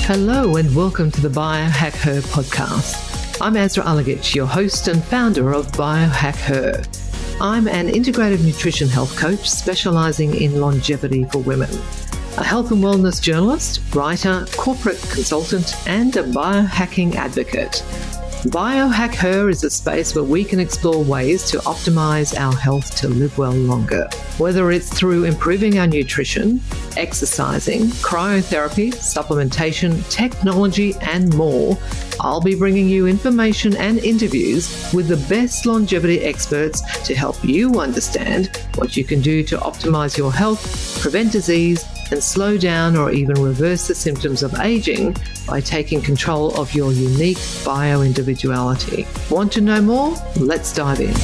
Hello and welcome to the Biohack Her podcast. I'm Azra Alagich, your host and founder of Biohack Her. I'm an integrative nutrition health coach specializing in longevity for women, a health and wellness journalist, writer, corporate consultant, and a biohacking advocate. Biohack Her is a space where we can explore ways to optimize our health to live well longer. Whether it's through improving our nutrition, exercising, cryotherapy, supplementation, technology, and more, I'll be bringing you information and interviews with the best longevity experts to help you understand what you can do to optimize your health, prevent disease, and slow down or even reverse the symptoms of aging by taking control of your unique bio-individuality. Want to know more? Let's dive in.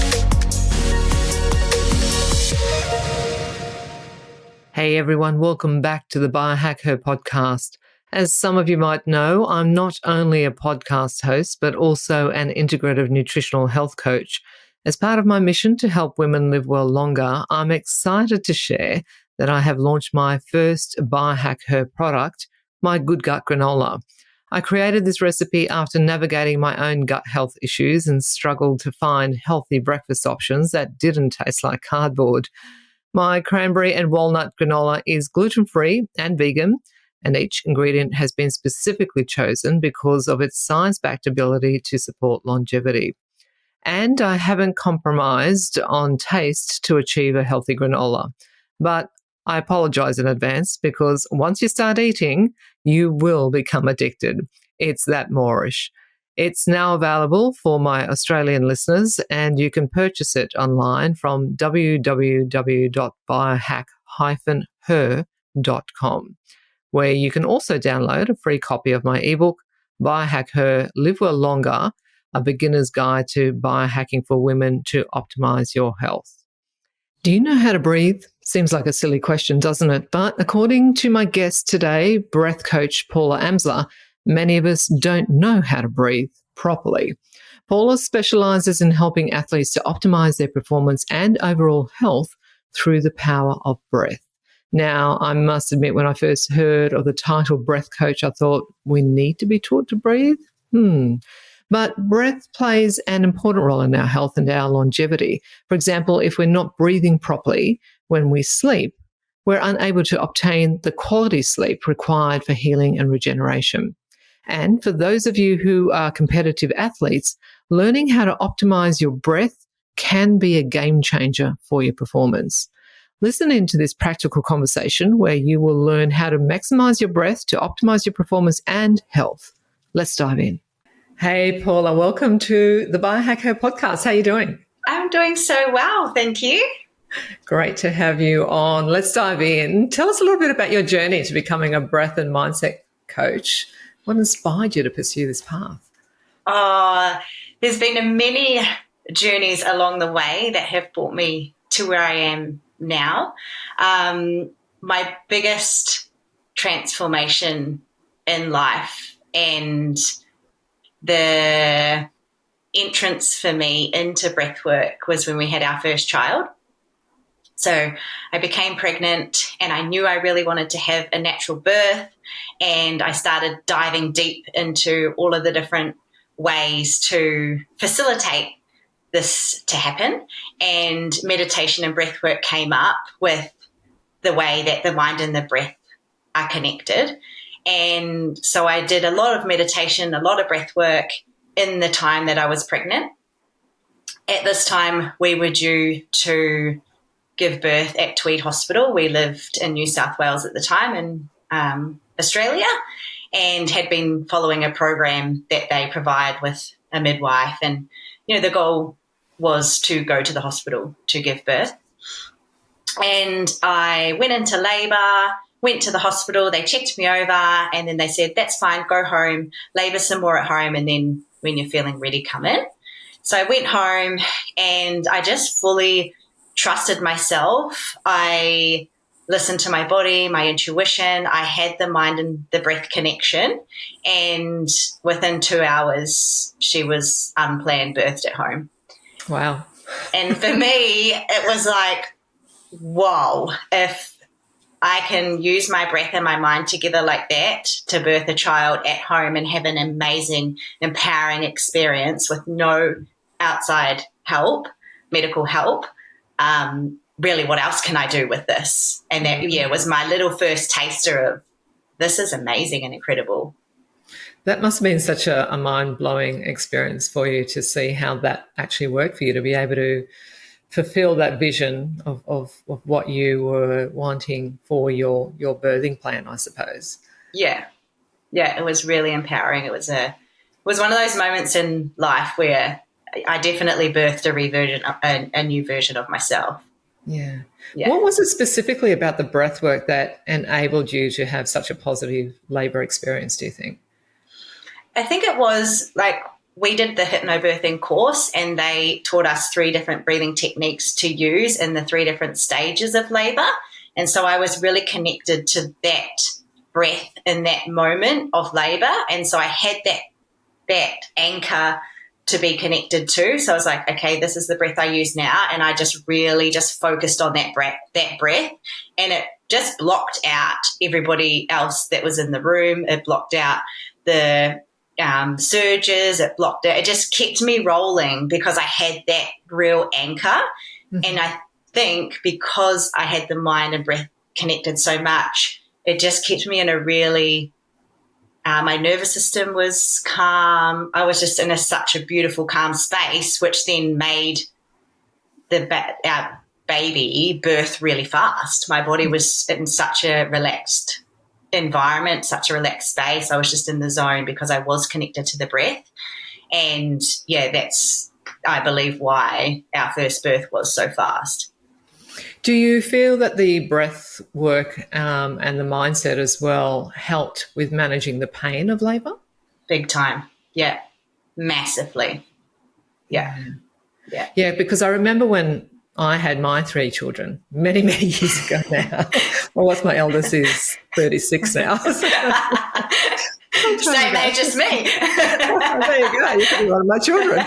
Hey everyone, welcome back to the Biohack Her podcast. As some of you might know, I'm not only a podcast host, but also an integrative nutritional health coach. As part of my mission to help women live well longer, I'm excited to share that I have launched my first Biohack Her product, my Good Gut Granola. I created this recipe after navigating my own gut health issues and struggled to find healthy breakfast options that didn't taste like cardboard. My cranberry and walnut granola is gluten-free and vegan, and each ingredient has been specifically chosen because of its science-backed ability to support longevity. And I haven't compromised on taste to achieve a healthy granola. But I apologize in advance because once you start eating, you will become addicted. It's that Moorish. It's now available for my Australian listeners, and you can purchase it online from www.biohack-her.com, where you can also download a free copy of my ebook, Biohack Her, Live Well Longer, a beginner's guide to biohacking for women to optimize your health. Do you know how to breathe? Seems like a silly question, doesn't it? But according to my guest today, breath coach Paula Amsler, many of us don't know how to breathe properly. Paula specializes in helping athletes to optimize their performance and overall health through the power of breath. Now, I must admit, when I first heard of the title breath coach, I thought, we need to be taught to breathe? But breath plays an important role in our health and our longevity. For example, if we're not breathing properly when we sleep, we're unable to obtain the quality sleep required for healing and regeneration. And for those of you who are competitive athletes, learning how to optimize your breath can be a game changer for your performance. Listen into this practical conversation where you will learn how to maximize your breath to optimize your performance and health. Let's dive in. Hey, Paula, welcome to the Biohack Her podcast. How are you doing? I'm doing so well, thank you. Great to have you on. Let's dive in. Tell us a little bit about your journey to becoming a breath and mindset coach. What inspired you to pursue this path? There's been many journeys along the way that have brought me to where I am now. My biggest transformation in life and the entrance for me into breathwork was when we had our first child. So I became pregnant and I knew I really wanted to have a natural birth, and I started diving deep into all of the different ways to facilitate this to happen, and meditation and breathwork came up with the way that the mind and the breath are connected. And so I did a lot of meditation, a lot of breath work in the time that I was pregnant. At this time, we were due to give birth at Tweed Hospital. We lived in New South Wales at the time in Australia, and had been following a program that they provide with a midwife. And, you know, the goal was to go to the hospital to give birth. And I went into labour, went to the hospital, they checked me over, and then they said, that's fine, go home, labour some more at home, and then when you're feeling ready, come in. So I went home and I just fully trusted myself. I listened to my body, my intuition. I had the mind and the breath connection. And within 2 hours, she was unplanned birthed at home. Wow. And for me, it was like, whoa, if I can use my breath and my mind together like that to birth a child at home and have an amazing, empowering experience with no outside help, medical help. Really, what else can I do with this? And that, was my little first taster of this is amazing and incredible. That must have been such a mind-blowing experience for you to see how that actually worked for you, to be able to fulfill that vision of what you were wanting for your birthing plan, I suppose. Yeah, it was really empowering. It was one of those moments in life where I definitely birthed a new version of myself. Yeah. Yeah. What was it specifically about the breath work that enabled you to have such a positive labour experience, do you think? I think it was like we did the hypnobirthing course and they taught us 3 different breathing techniques to use in the 3 different stages of labour. And so I was really connected to that breath in that moment of labour. And so I had that anchor to be connected to. So I was like, okay, this is the breath I use now. And I just really just focused on that breath. And it just blocked out everybody else that was in the room. It blocked out the surges. It just kept me rolling because I had that real anchor. Mm-hmm. And I think because I had the mind and breath connected so much, it just kept me in a really my nervous system was calm. I was just in such a beautiful, calm space, which then made our baby birth really fast. My body was in such a relaxed environment, such a relaxed space. I was just in the zone because I was connected to the breath. And, that's, I believe, why our first birth was so fast. Do you feel that the breath work and the mindset as well helped with managing the pain of labour? Big time. Yeah. Massively. Yeah. Yeah, because I remember when I had my 3 children many, many years ago now. Well, what's my eldest is 36 now. Same age as me. There you go. You can be one of my children.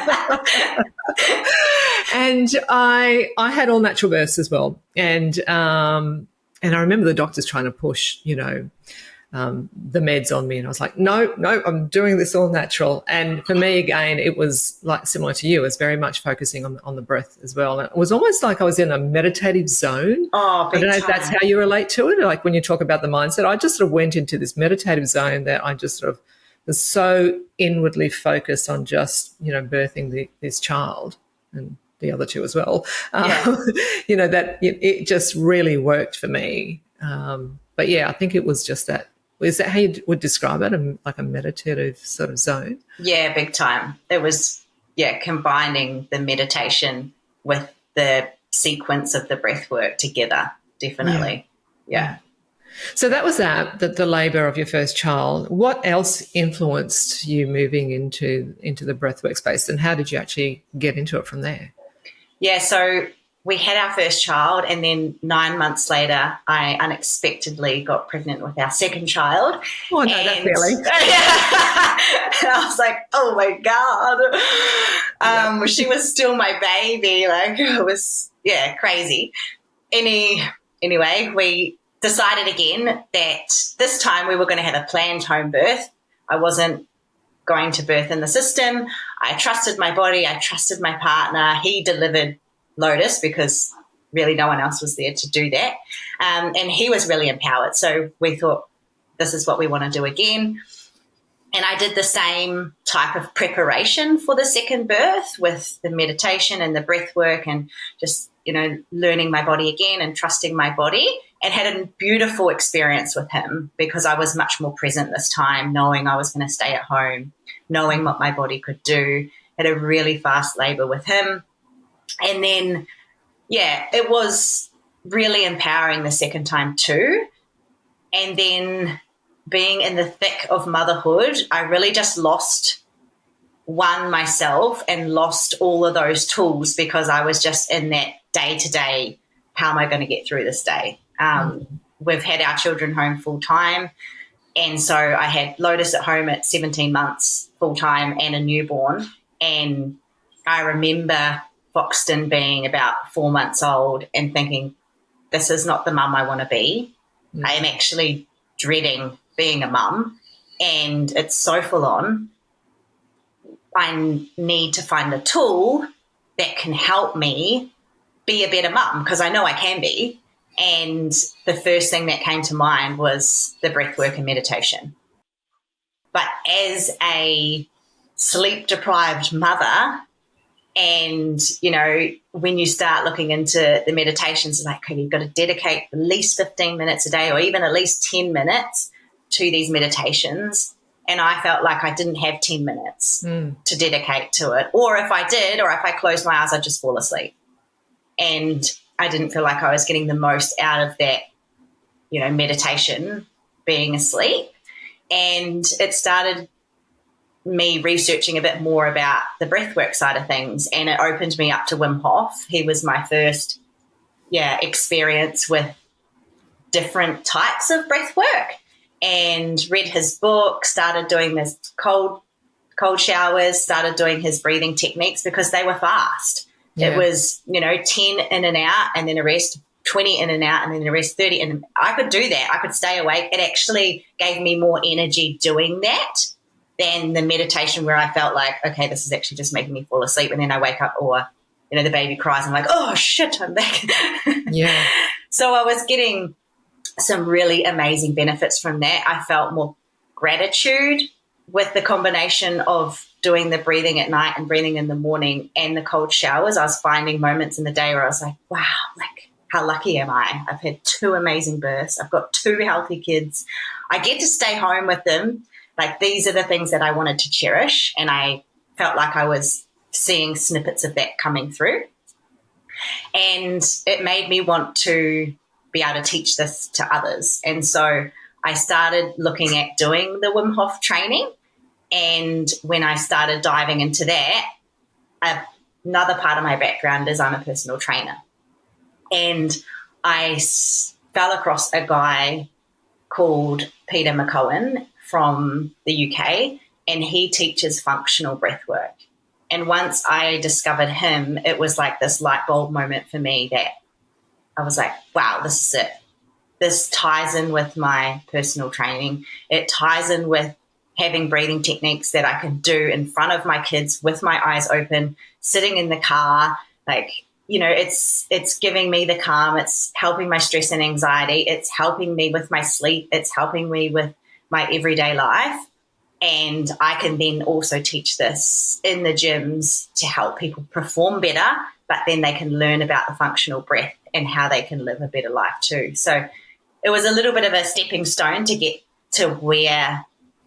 And I had all natural births as well. And I remember the doctors trying to push, the meds on me. And I was like, no, I'm doing this all natural. And for me, again, it was like similar to you. It was very much focusing on the breath as well. And it was almost like I was in a meditative zone. Oh, I don't know if that's how you relate to it. Like when you talk about the mindset, I just sort of went into this meditative zone that I just sort of was so inwardly focused on just, birthing this child and the other 2 as well. That it just really worked for me. But yeah, I think it was just that. Is that how you would describe it, like a meditative sort of zone? Yeah, big time. It was, combining the meditation with the sequence of the breath work together, definitely. Yeah. So that was the labour of your first child. What else influenced you moving into the breathwork space, and how did you actually get into it from there? Yeah, so we had our first child, and then 9 months later, I unexpectedly got pregnant with our second child. Oh, I know that feeling. And I was like, oh, my God. She was still my baby. Like, it was, crazy. Anyway, we decided again that this time we were going to have a planned home birth. I wasn't going to birth in the system. I trusted my body. I trusted my partner. He delivered Lotus because really no one else was there to do that. And he was really empowered. So we thought, this is what we want to do again. And I did the same type of preparation for the second birth with the meditation and the breath work and just, learning my body again and trusting my body, and had a beautiful experience with him because I was much more present this time, knowing I was going to stay at home, knowing what my body could do. Had a really fast labour with him. And then, it was really empowering the second time too. And then being in the thick of motherhood, I really just lost myself and lost all of those tools because I was just in that day-to-day, how am I going to get through this day? We've had our children home full-time. And so I had Lotus at home at 17 months full-time and a newborn. And I remember Foxton being about 4 months old and thinking, this is not the mum I want to be. I am actually dreading being a mum, and it's so full on. I need to find a tool that can help me be a better mum, because I know I can be. And the first thing that came to mind was the breathwork and meditation. But as a sleep-deprived mother, and, you know, when you start looking into the meditations, it's like, okay, you've got to dedicate at least 15 minutes a day, or even at least 10 minutes to these meditations. And I felt like I didn't have 10 minutes to dedicate to it. Or if I did, or if I closed my eyes, I'd just fall asleep. And I didn't feel like I was getting the most out of that, you know, meditation, being asleep. And it started me researching a bit more about the breathwork side of things, and it opened me up to Wim Hof. He was my first experience with different types of breathwork, and read his book, started doing this cold showers, started doing his breathing techniques because they were fast. Yeah. It was, you know, 10 in and out and then a rest, 20 in and out and then the rest, 30. And I could do that. I could stay awake. It actually gave me more energy doing that than the meditation, where I felt like, okay, this is actually just making me fall asleep. And then I wake up, or, you know, the baby cries. I'm like, oh, shit, I'm back. Yeah. So I was getting some really amazing benefits from that. I felt more gratitude with the combination of doing the breathing at night and breathing in the morning and the cold showers. I was finding moments in the day where I was like, wow, like, how lucky am I? I've had 2 amazing births. I've got 2 healthy kids. I get to stay home with them. Like, these are the things that I wanted to cherish. And I felt like I was seeing snippets of that coming through. And it made me want to be able to teach this to others. And so I started looking at doing the Wim Hof training. And when I started diving into that, another part of my background is I'm a personal trainer. And I fell across a guy called Peter McCohen from the UK, and he teaches functional breathwork. And once I discovered him, it was like this light bulb moment for me that I was like, wow, this is it. This ties in with my personal training. It ties in with having breathing techniques that I can do in front of my kids with my eyes open, sitting in the car. Like, you know, it's giving me the calm. It's helping my stress and anxiety. It's helping me with my sleep. It's helping me with my everyday life. And I can then also teach this in the gyms to help people perform better, but then they can learn about the functional breath and how they can live a better life too. So it was a little bit of a stepping stone to get to where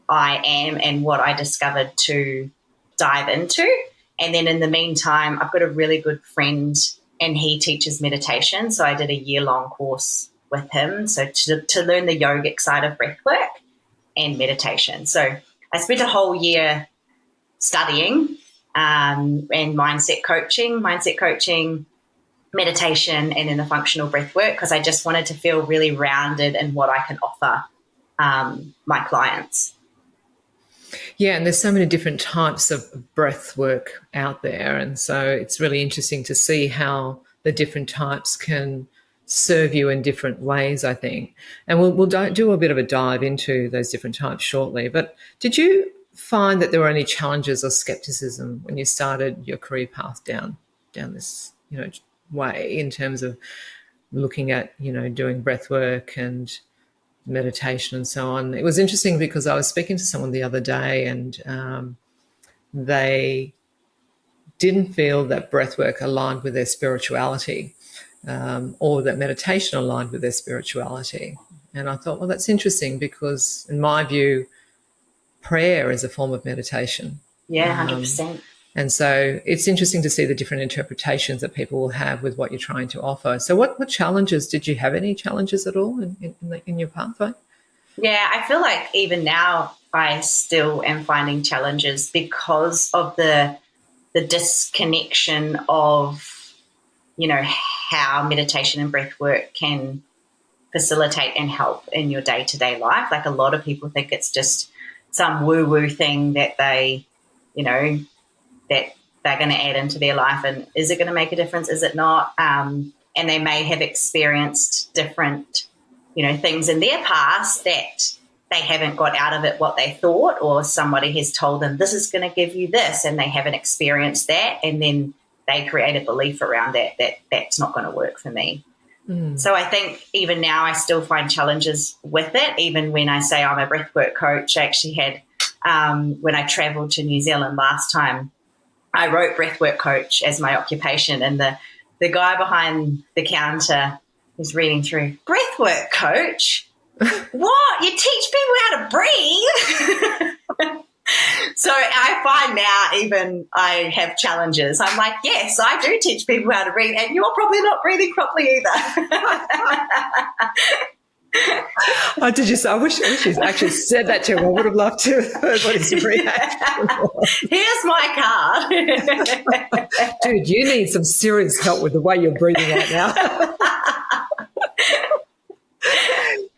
I am and what I discovered to dive into. And then in the meantime, I've got a really good friend and he teaches meditation. So I did a year-long course with him. So to learn the yogic side of breathwork and meditation. So I spent a whole year studying and mindset coaching, meditation, and then the functional breathwork, because I just wanted to feel really rounded in what I can offer my clients. Yeah, and there's so many different types of breath work out there. And so it's really interesting to see how the different types can serve you in different ways, I think. And we'll do a bit of a dive into those different types shortly. But did you find that there were any challenges or skepticism when you started your career path down this, you know, way in terms of looking at, you know, doing breath work and meditation and so on? It was interesting because I was speaking to someone the other day and they didn't feel that breathwork aligned with their spirituality or that meditation aligned with their spirituality. And I thought, well, that's interesting because in my view, prayer is a form of meditation. Yeah, 100%. And so it's interesting to see the different interpretations that people will have with what you're trying to offer. So what challenges, did you have any challenges at all in your pathway? Yeah, I feel like even now I still am finding challenges because of the disconnection of, you know, how meditation and breath work can facilitate and help in your day-to-day life. Like, a lot of people think it's just some woo-woo thing that they, you know, that they're going to add into their life, and is it going to make a difference? Is it not? And they may have experienced different things in their past that they haven't got out of it what they thought, or somebody has told them this is going to give you this and they haven't experienced that, and then they create a belief around that's not going to work for me. So I think even now I still find challenges with it. Even when I say I'm a breathwork coach, I actually had, when I traveled to New Zealand last time, I wrote breathwork coach as my occupation, and the guy behind the counter was reading through, breathwork coach? What? You teach people how to breathe? So I find now even I have challenges. I'm like, yes, I do teach people how to breathe, and you're probably not breathing properly either. Oh, did you say? I wish you actually said that to him. I would have loved to have heard what his reaction was. Here's my card. Dude, you need some serious help with the way you're breathing right now.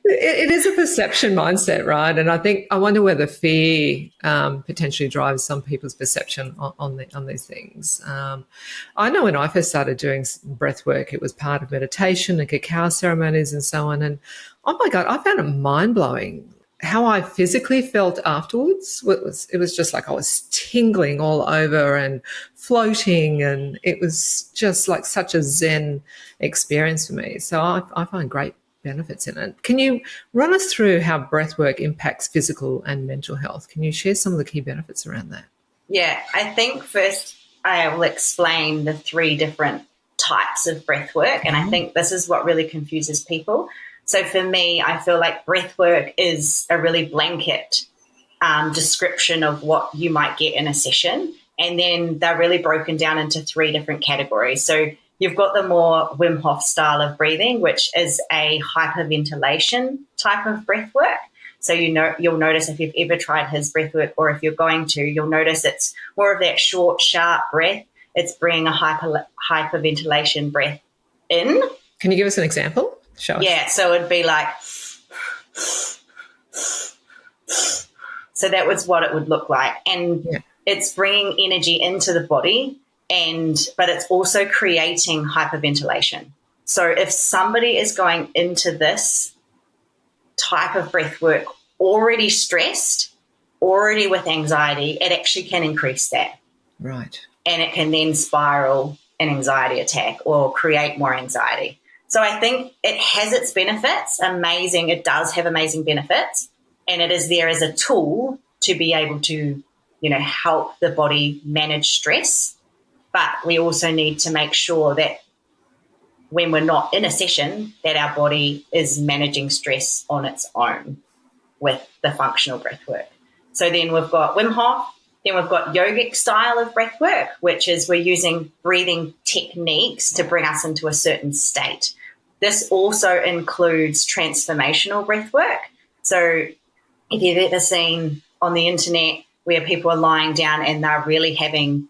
It is a perception mindset, right? And I wonder whether fear potentially drives some people's perception on these things. I know when I first started doing breath work, it was part of meditation and cacao ceremonies and so on. And oh my God, I found it mind-blowing how I physically felt afterwards. It was just like I was tingling all over and floating, and it was just like such a Zen experience for me. So I find great benefits in it. Can you run us through how breathwork impacts physical and mental health? Can you share some of the key benefits around that? Yeah, I think first I will explain the 3 different types of breathwork, and I think this is what really confuses people. So for me, I feel like breathwork is a really blanket description of what you might get in a session, and then they're really broken down into 3 different categories. So you've got the more Wim Hof style of breathing, which is a hyperventilation type of breath work. So you'll notice if you've ever tried his breath work, or if you're going to, you'll notice it's more of that short, sharp breath. It's bringing a hyperventilation breath in. Can you give us an example? Show us. Yeah, so it'd be like, so that was what it would look like. And it's bringing energy into the body, but it's also creating hyperventilation. So if somebody is going into this type of breath work already stressed, already with anxiety, it actually can increase that. Right. And it can then spiral an anxiety attack or create more anxiety. So I think it has its benefits, amazing. It does have amazing benefits, and it is there as a tool to be able to, help the body manage stress. But we also need to make sure that when we're not in a session, that our body is managing stress on its own with the functional breath work. So then we've got Wim Hof, then we've got yogic style of breath work, which is we're using breathing techniques to bring us into a certain state. This also includes transformational breath work. So if you've ever seen on the internet where people are lying down and they're really having,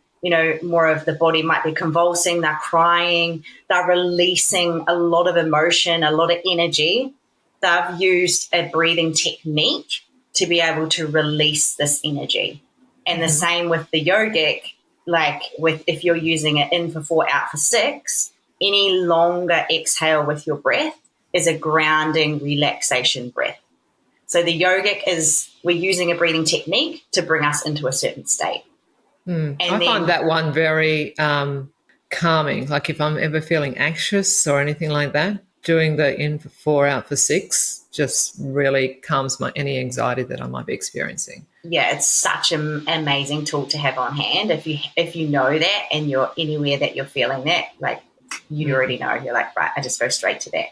more of the body might be convulsing, they're crying, they're releasing a lot of emotion, a lot of energy, they've used a breathing technique to be able to release this energy. And the same with the yogic, if you're using it in for 4, out for 6, any longer exhale with your breath is a grounding relaxation breath. So the yogic is we're using a breathing technique to bring us into a certain state. I find that one very calming. Like if I'm ever feeling anxious or anything like that, doing the in for 4, out for 6 just really calms any anxiety that I might be experiencing. Yeah, it's such an amazing tool to have on hand. If you know that and you're anywhere that you're feeling that, you already know. You're like, right, I just go straight to that.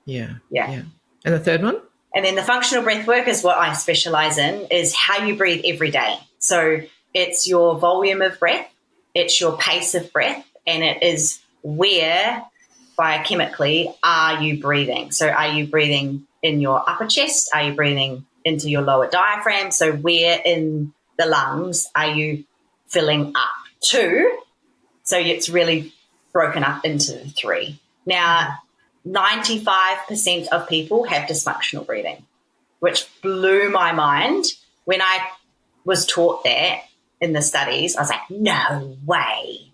Yeah. Yeah. And the third one? And then the functional breath work is what I specialize in, is how you breathe every day. So it's your volume of breath, it's your pace of breath, and it is where biochemically are you breathing. So are you breathing in your upper chest? Are you breathing into your lower diaphragm? So where in the lungs are you filling up to? So it's really broken up into 3. Now, 95% of people have dysfunctional breathing, which blew my mind. When I was taught that in the studies, I was like, no way.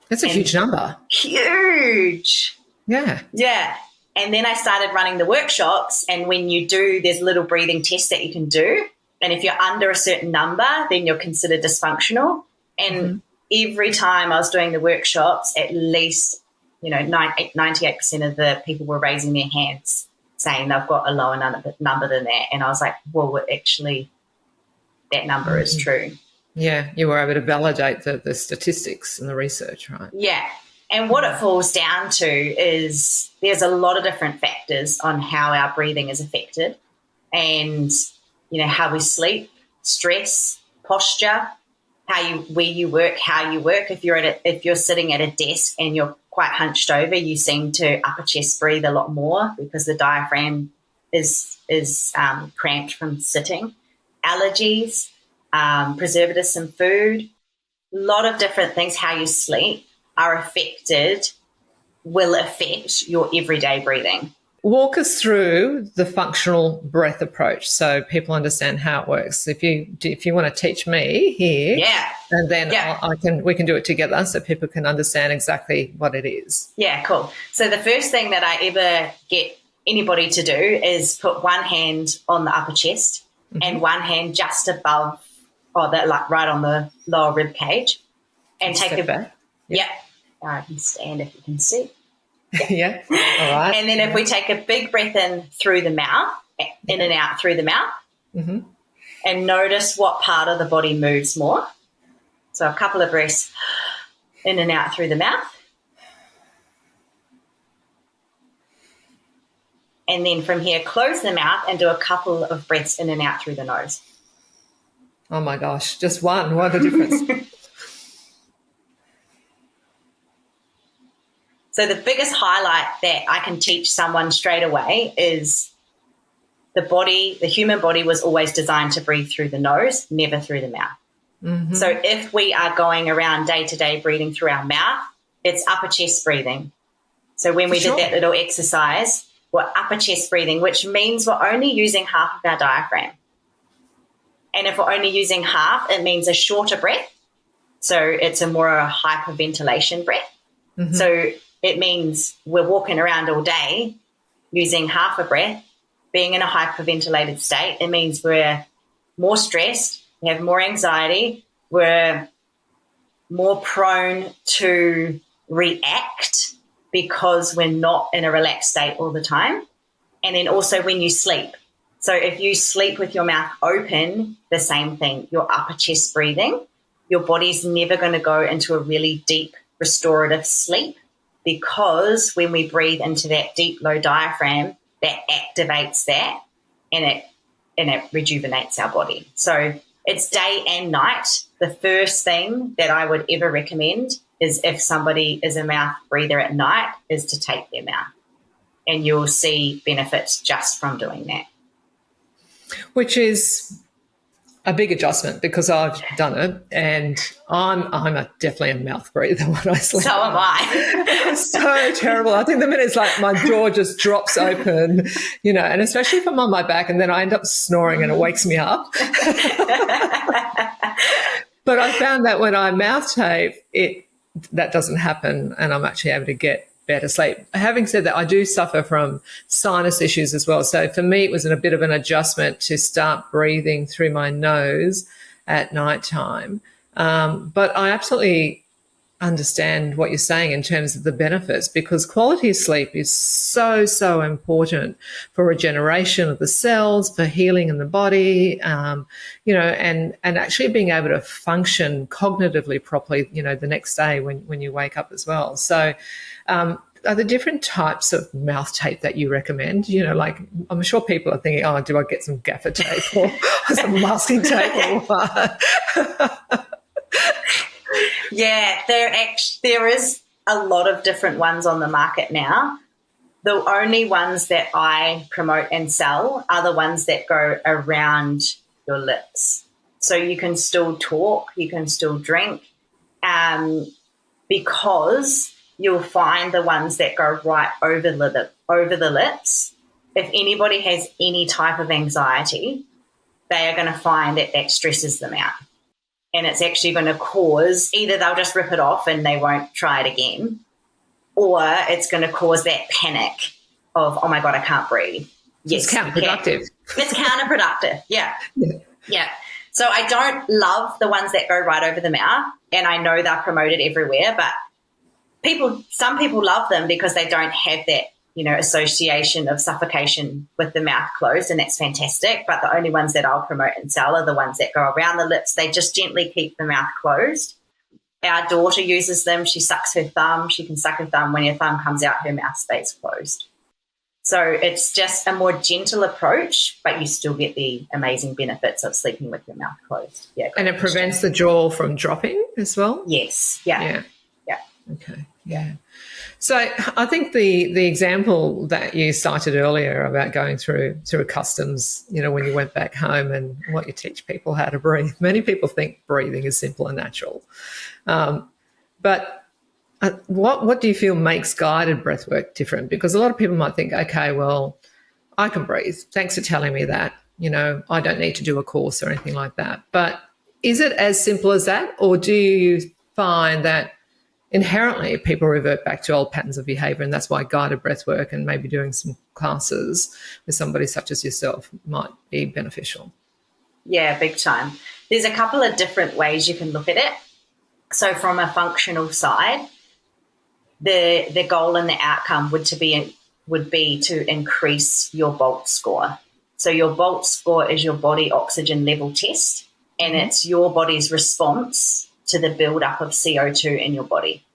That's a huge number. Huge. Yeah. Yeah. And then I started running the workshops, and when you do, there's little breathing tests that you can do. And if you're under a certain number, then you're considered dysfunctional. And every time I was doing the workshops, at least, 98% of the people were raising their hands saying they've got a lower number than that. And I was like, well, actually, that number is true. Yeah, you were able to validate the statistics and the research, right? Yeah. And what it falls down to is there's a lot of different factors on how our breathing is affected, and, how we sleep, stress, posture, where you work, how you work. If you're sitting at a desk and you're quite hunched over, you seem to upper chest breathe a lot more because the diaphragm is cramped from sitting. Allergies, preservatives in food, a lot of different things. How you sleep will affect your everyday breathing. Walk us through the functional breath approach so people understand how it works. If you want to teach me here, and then we can do it together so people can understand exactly what it is. Yeah, cool. So the first thing that I ever get anybody to do is put one hand on the upper chest and one hand just above, right on the lower rib cage, and take a breath. Yeah. I can stand if you can see. Yeah. All right. And then if we take a big breath in through the mouth, in and out through the mouth, and notice what part of the body moves more. So a couple of breaths in and out through the mouth. And then from here, close the mouth and do a couple of breaths in and out through the nose. Oh, my gosh. Just one. What a difference. So the biggest highlight that I can teach someone straight away is the human body was always designed to breathe through the nose, never through the mouth. So if we are going around day-to-day breathing through our mouth, it's upper chest breathing. So when we did that little exercise, we're upper chest breathing, which means we're only using half of our diaphragm. And if we're only using half, it means a shorter breath. So it's a more hyperventilation breath. So it means we're walking around all day using half a breath, being in a hyperventilated state. It means we're more stressed, we have more anxiety, we're more prone to react because we're not in a relaxed state all the time. And then also when you sleep. So if you sleep with your mouth open, the same thing, your upper chest breathing, your body's never going to go into a really deep restorative sleep, because when we breathe into that deep low diaphragm, that activates that and it rejuvenates our body. So it's day and night. The first thing that I would ever recommend is, if somebody is a mouth breather at night, is to take their mouth, and you'll see benefits just from doing that. Which is a big adjustment, because I've done it, and I'm definitely a mouth breather when I sleep. So am I. It's so terrible. I think the minute it's like my jaw just drops open, and especially if I'm on my back, and then I end up snoring and it wakes me up. But I found that when I mouth tape, that doesn't happen, and I'm actually able to get better sleep. Having said that, I do suffer from sinus issues as well. So for me, it was a bit of an adjustment to start breathing through my nose at nighttime. But I absolutely understand what you're saying in terms of the benefits, because quality of sleep is so, so important for regeneration of the cells, for healing in the body, and actually being able to function cognitively properly, the next day when you wake up as well. So are there different types of mouth tape that you recommend? I'm sure people are thinking, oh, do I get some gaffer tape or some masking tape or what? Yeah, there is a lot of different ones on the market now. The only ones that I promote and sell are the ones that go around your lips. So you can still talk, you can still drink, because you'll find the ones that go right over the lips. If anybody has any type of anxiety, they are going to find that stresses them out. And it's actually going to cause, either they'll just rip it off and they won't try it again, or it's going to cause that panic of, oh my God, I can't breathe. Yes, it's counterproductive. It's counterproductive. Yeah. Yeah. Yeah. So I don't love the ones that go right over the mouth, and I know they're promoted everywhere, but some people love them because they don't have that, association of suffocation with the mouth closed, and that's fantastic. But the only ones that I'll promote and sell are the ones that go around the lips. They just gently keep the mouth closed. Our daughter uses them. She sucks her thumb. She can suck her thumb. When her thumb comes out, her mouth stays closed. So it's just a more gentle approach, but you still get the amazing benefits of sleeping with your mouth closed. Yeah. And it prevents the jaw from dropping as well? Yes. Yeah. Okay. Yeah. So I think the example that you cited earlier about going through customs, when you went back home and what you teach people how to breathe. Many people think breathing is simple and natural. But what do you feel makes guided breathwork different? Because a lot of people might think, okay, well, I can breathe. Thanks for telling me that. I don't need to do a course or anything like that. But is it as simple as that? Or do you find that inherently people revert back to old patterns of behaviour, and that's why guided breathwork and maybe doing some classes with somebody such as yourself might be beneficial? Yeah, big time. There's a couple of different ways you can look at it. So from a functional side, the goal and the outcome would be to increase your BOLT score. So your BOLT score is your body oxygen level test, and it's your body's response to the buildup of CO2 in your body.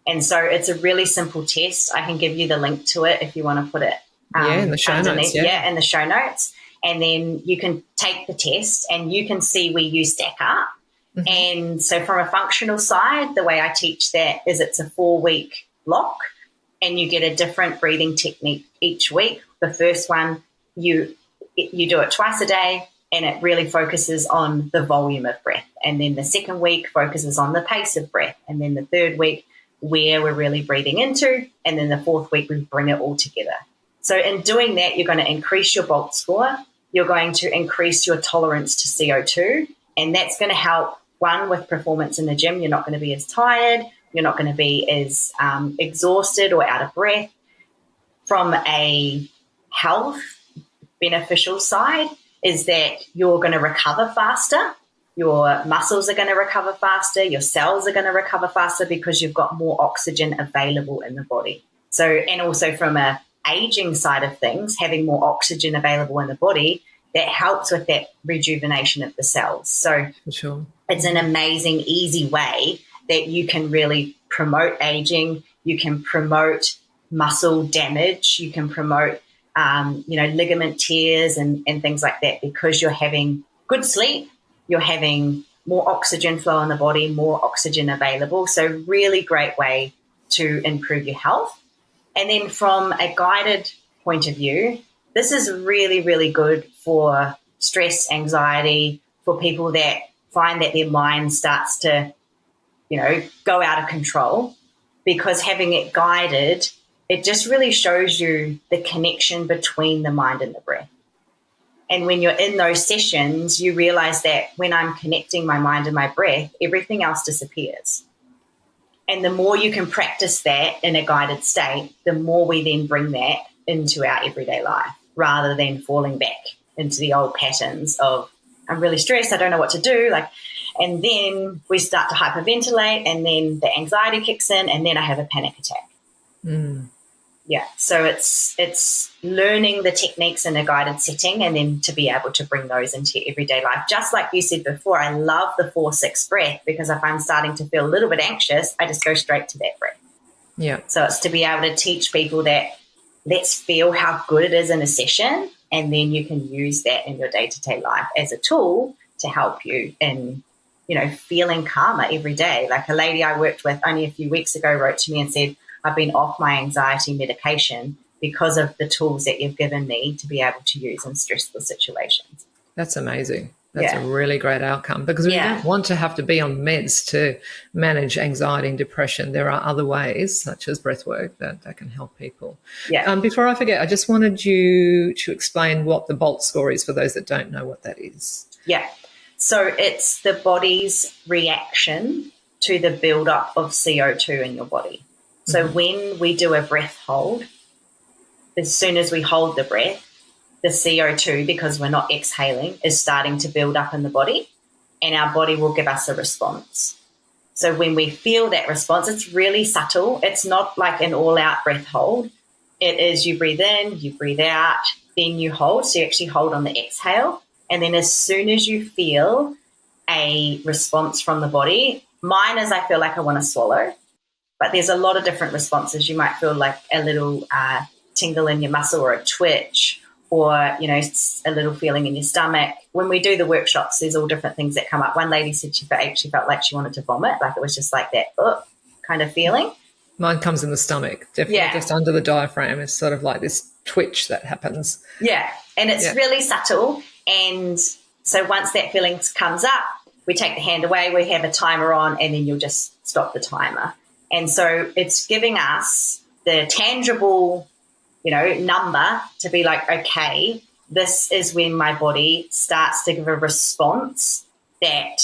And so it's a really simple test. I can give you the link to it if you want to put it in the show notes. Yeah, in the show notes. And then you can take the test and you can see where you stack up. Mm-hmm. And so from a functional side, the way I teach that is it's a 4-week block, and you get a different breathing technique each week. The first one, you do it twice a day, and it really focuses on the volume of breath. And then the second week focuses on the pace of breath. And then the third week, where we're really breathing into. And then the fourth week, we bring it all together. So in doing that, you're going to increase your BOLT score. You're going to increase your tolerance to CO2. And that's going to help, one, with performance in the gym. You're not going to be as tired. You're not going to be as exhausted or out of breath. From a health beneficial side, is that you're going to recover faster. Your muscles are going to recover faster. Your cells are going to recover faster because you've got more oxygen available in the body. So, and also from a aging side of things, having more oxygen available in the body, that helps with that rejuvenation of the cells. So sure. It's an amazing, easy way that you can really promote aging. You can promote muscle damage. You can promote ligament tears and things like that, because you're having good sleep, you're having more oxygen flow in the body, more oxygen available. So really great way to improve your health. And then from a guided point of view, this is really, really good for stress, anxiety, for people that find that their mind starts to, go out of control, because having it guided, it just really shows you the connection between the mind and the breath. And when you're in those sessions, you realize that when I'm connecting my mind and my breath, everything else disappears. And the more you can practice that in a guided state, the more we then bring that into our everyday life, rather than falling back into the old patterns of, I'm really stressed, I don't know what to do. And then we start to hyperventilate, and then the anxiety kicks in, and then I have a panic attack. Mm. Yeah, so it's learning the techniques in a guided setting, and then to be able to bring those into your everyday life. Just like you said before, I love the 4-6 breath, because if I'm starting to feel a little bit anxious, I just go straight to that breath. Yeah. So it's to be able to teach people that let's feel how good it is in a session, and then you can use that in your day-to-day life as a tool to help you in, feeling calmer every day. Like a lady I worked with only a few weeks ago wrote to me and said, I've been off my anxiety medication because of the tools that you've given me to be able to use in stressful situations. That's amazing. That's a really great outcome, because we don't want to have to be on meds to manage anxiety and depression. There are other ways, such as breathwork, that can help people. Yeah. Before I forget, I just wanted you to explain what the BOLT score is for those that don't know what that is. Yeah. So it's the body's reaction to the buildup of CO2 in your body. So when we do a breath hold, as soon as we hold the breath, the CO2, because we're not exhaling, is starting to build up in the body, and our body will give us a response. So when we feel that response, it's really subtle. It's not like an all-out breath hold. It is you breathe in, you breathe out, then you hold. So you actually hold on the exhale. And then as soon as you feel a response from the body, mine is I feel like I want to swallow. But there's a lot of different responses. You might feel like a little tingle in your muscle or a twitch, or, you know, a little feeling in your stomach. When we do the workshops, there's all different things that come up. One lady said she actually felt like she wanted to vomit, like it was just like that kind of feeling. Mine comes in the stomach, definitely just under the diaphragm. It's sort of like this twitch that happens. Yeah, and it's really subtle. And so once that feeling comes up, we take the hand away, we have a timer on, and then you'll just stop the timer. And so it's giving us the tangible, you know, number to be like, okay, this is when my body starts to give a response that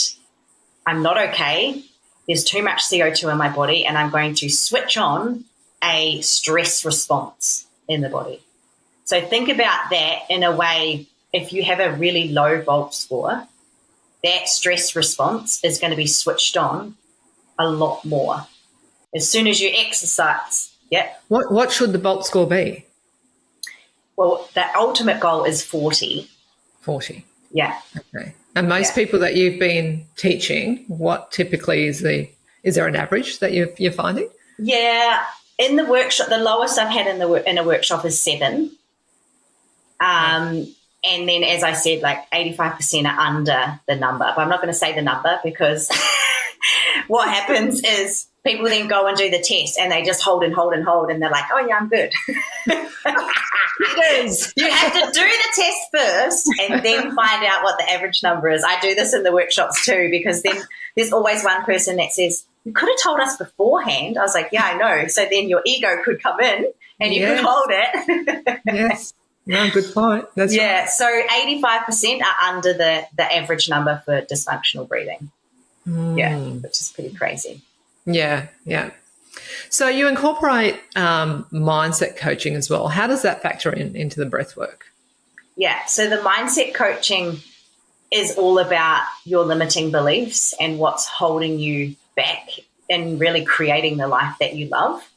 I'm not okay, there's too much CO2 in my body, and I'm going to switch on a stress response in the body. So think about that in a way. If you have a really low Volt score, that stress response is going to be switched on a lot more. As soon as you exercise, What should the Volt score be? Well, the ultimate goal is 40. 40. Yeah. Okay. And most people that you've been teaching, what typically is there an average that you're finding? Yeah. In the workshop, the lowest I've had in a workshop is 7. And then, as I said, like 85% are under the number. But I'm not going to say the number, because what happens is people then go and do the test and they just hold and hold and hold, and they're like, oh, yeah, I'm good. It is. You have to do the test first and then find out what the average number is. I do this in the workshops too, because then there's always one person that says, you could have told us beforehand. I was like, yeah, I know. So then your ego could come in and you could hold it. Yes. No, good point. That's right. So 85% are under the average number for dysfunctional breathing. Yeah, which is pretty crazy. Yeah, yeah. So you incorporate mindset coaching as well. How does that factor into the breath work? Yeah, so the mindset coaching is all about your limiting beliefs and what's holding you back and really creating the life that you love.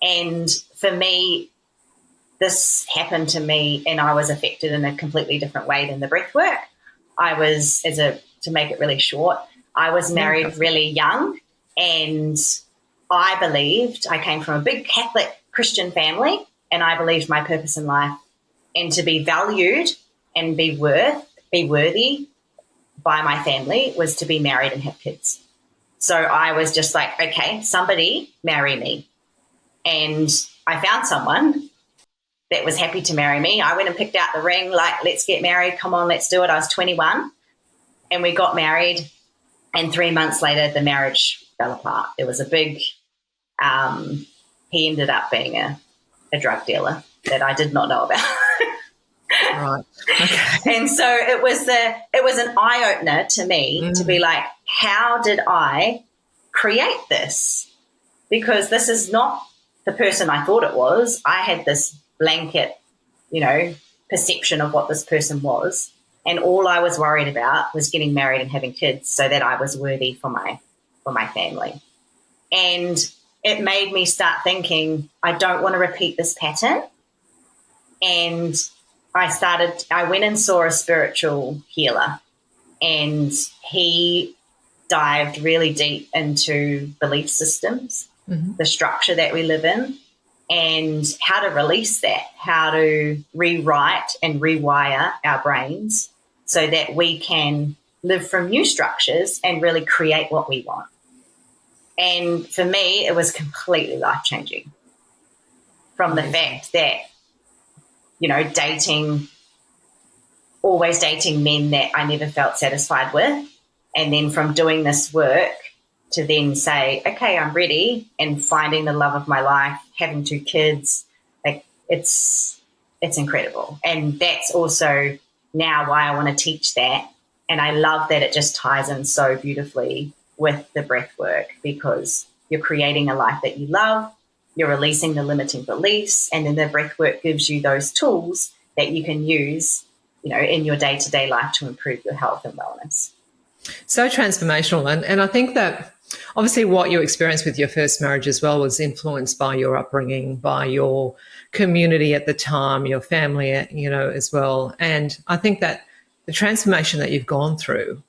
And for me, this happened to me and I was affected in a completely different way than the breath work. I was, to make it really short, I was married really young, and I came from a big Catholic Christian family, and I believed my purpose in life and to be valued and be worthy by my family was to be married and have kids. So I was just like, okay, somebody marry me. And I found someone that was happy to marry me. I went and picked out the ring, like, let's get married. Come on, let's do it. I was 21 and we got married. And 3 months later, the marriage fell apart. There was a big, he ended up being a drug dealer that I did not know about. Right. Okay. And so it was an eye opener to me to be like, how did I create this? Because this is not the person I thought it was. I had this blanket, perception of what this person was. And all I was worried about was getting married and having kids so that I was worthy for my family. And it made me start thinking, I don't want to repeat this pattern. And I went and saw a spiritual healer, and he dived really deep into belief systems, the structure that we live in, and how to release that, how to rewrite and rewire our brains so that we can live from new structures and really create what we want. And for me, it was completely life-changing from the fact that, always dating men that I never felt satisfied with. And then from doing this work to then say, okay, I'm ready, and finding the love of my life, having 2 kids, like it's incredible. And that's also now why I want to teach that. And I love that it just ties in so beautifully with the breath work, because you're creating a life that you love, you're releasing the limiting beliefs, and then the breath work gives you those tools that you can use, in your day-to-day life to improve your health and wellness. So transformational. And I think that obviously what you experienced with your first marriage as well was influenced by your upbringing, by your community at the time, your family, as well. And I think that the transformation that you've gone through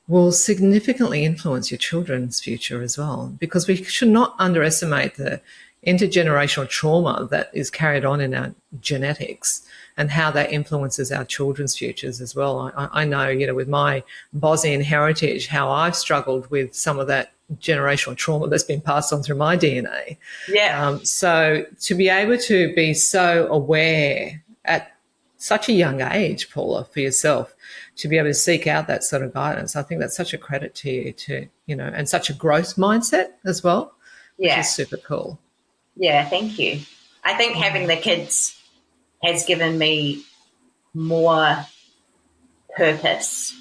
will significantly influence your children's future as well, because we should not underestimate the intergenerational trauma that is carried on in our genetics and how that influences our children's futures as well. I know, with my Bosnian heritage, how I've struggled with some of that generational trauma that's been passed on through my DNA. Yeah. So to be able to be so aware at such a young age, Paula, for yourself, to be able to seek out that sort of guidance, I think that's such a credit to you, and such a growth mindset as well, which is super cool. Yeah, thank you. I think having the kids has given me more purpose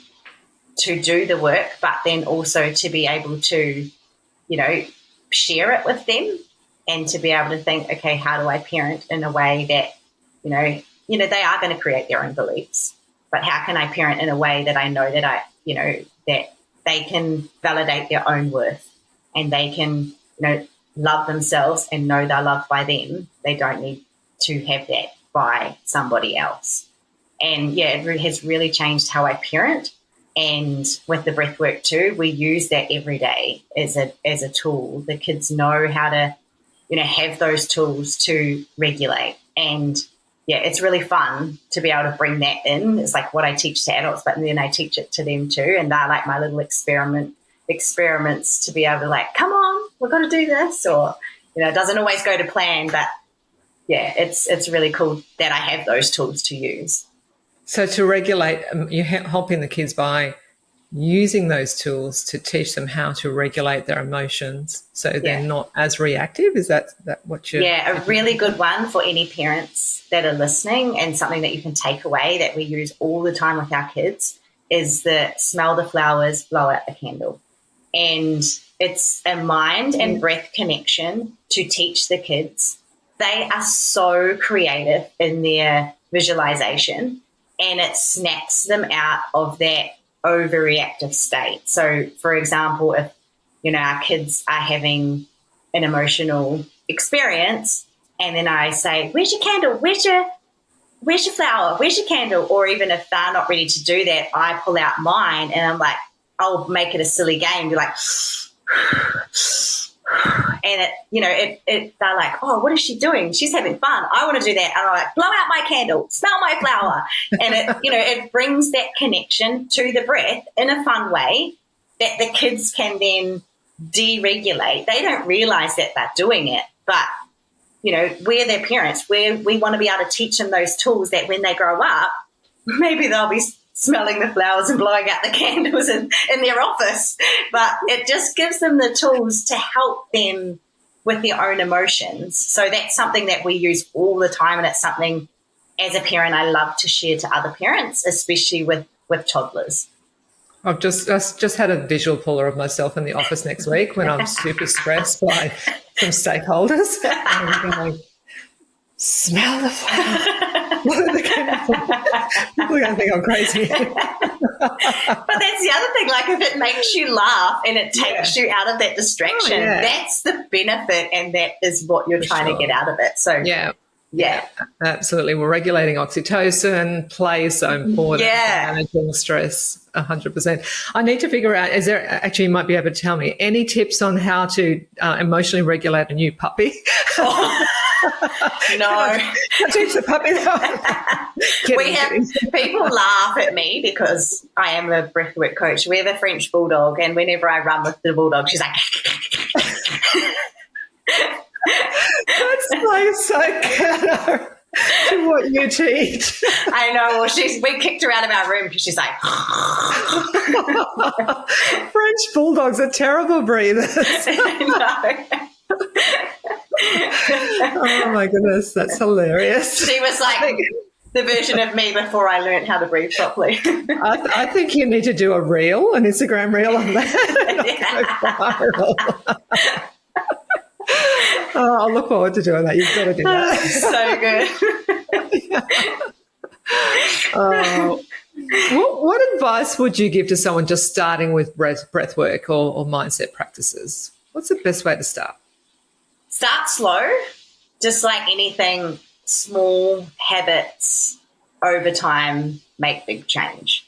to do the work, but then also to be able to, share it with them, and to be able to think, okay, how do I parent in a way that, they are going to create their own beliefs, but how can I parent in a way that I know that that they can validate their own worth, and they can, love themselves and know they're loved by them. They don't need to have that by somebody else. And it has really changed how I parent. And with the breath work too, we use that every day as a tool. The kids know how to, have those tools to regulate. And it's really fun to be able to bring that in. It's like what I teach to adults, but then I teach it to them too. And they're like my little experiments to be able to, like, come on, we've got to do this. Or, it doesn't always go to plan, but it's really cool that I have those tools to use. So to regulate, you're helping the kids by using those tools to teach them how to regulate their emotions so they're not as reactive. Is that what you're... Yeah, a really good one for any parents that are listening, and something that you can take away that we use all the time with our kids, is the smell the flowers, blow out the candle. And it's a mind and breath connection to teach the kids. They are so creative in their visualization, and it snaps them out of that overreactive state. So, for example, if, our kids are having an emotional experience, and then I say, where's your candle? Where's your flower? Where's your candle? Or even if they're not ready to do that, I pull out mine, and I'm like, I'll make it a silly game, be like, and they're like, oh, what is she doing? She's having fun. I want to do that. And I'm like, blow out my candle, smell my flower. And it brings that connection to the breath in a fun way that the kids can then deregulate. They don't realize that they're doing it, but, we're their parents. We want to be able to teach them those tools that when they grow up, maybe they'll be smelling the flowers and blowing out the candles in their office. But it just gives them the tools to help them with their own emotions. So that's something that we use all the time, and it's something as a parent I love to share to other parents, especially with toddlers. I've just had a visual puller of myself in the office next week when I'm super stressed by some stakeholders. And I'm going, smell the flower. What are the People are going to think I'm crazy. But that's the other thing. Like, if it makes you laugh and it takes you out of that distraction, that's the benefit, and that is what you're trying to get out of it. So yeah, absolutely. We're regulating oxytocin. Play is so important. Managing stress, 100%. I need to figure out, you might be able to tell me any tips on how to emotionally regulate a new puppy? No. Teach the puppy that. People laugh at me because I am a breathwork coach. We have a French bulldog, and whenever I run with the bulldog, she's like... That's like so counter to what you teach. I know. Well, we kicked her out of our room because she's like... French bulldogs are terrible breathers. Oh my goodness, that's hilarious. She was like the version of me before I learned how to breathe properly. I think you need to do an Instagram reel on that. Oh, I'll look forward to doing that. You've got to do that. So good. What advice would you give to someone just starting with breath work or mindset practices? What's the best way to start? Start slow. Just like anything, small habits over time make big change.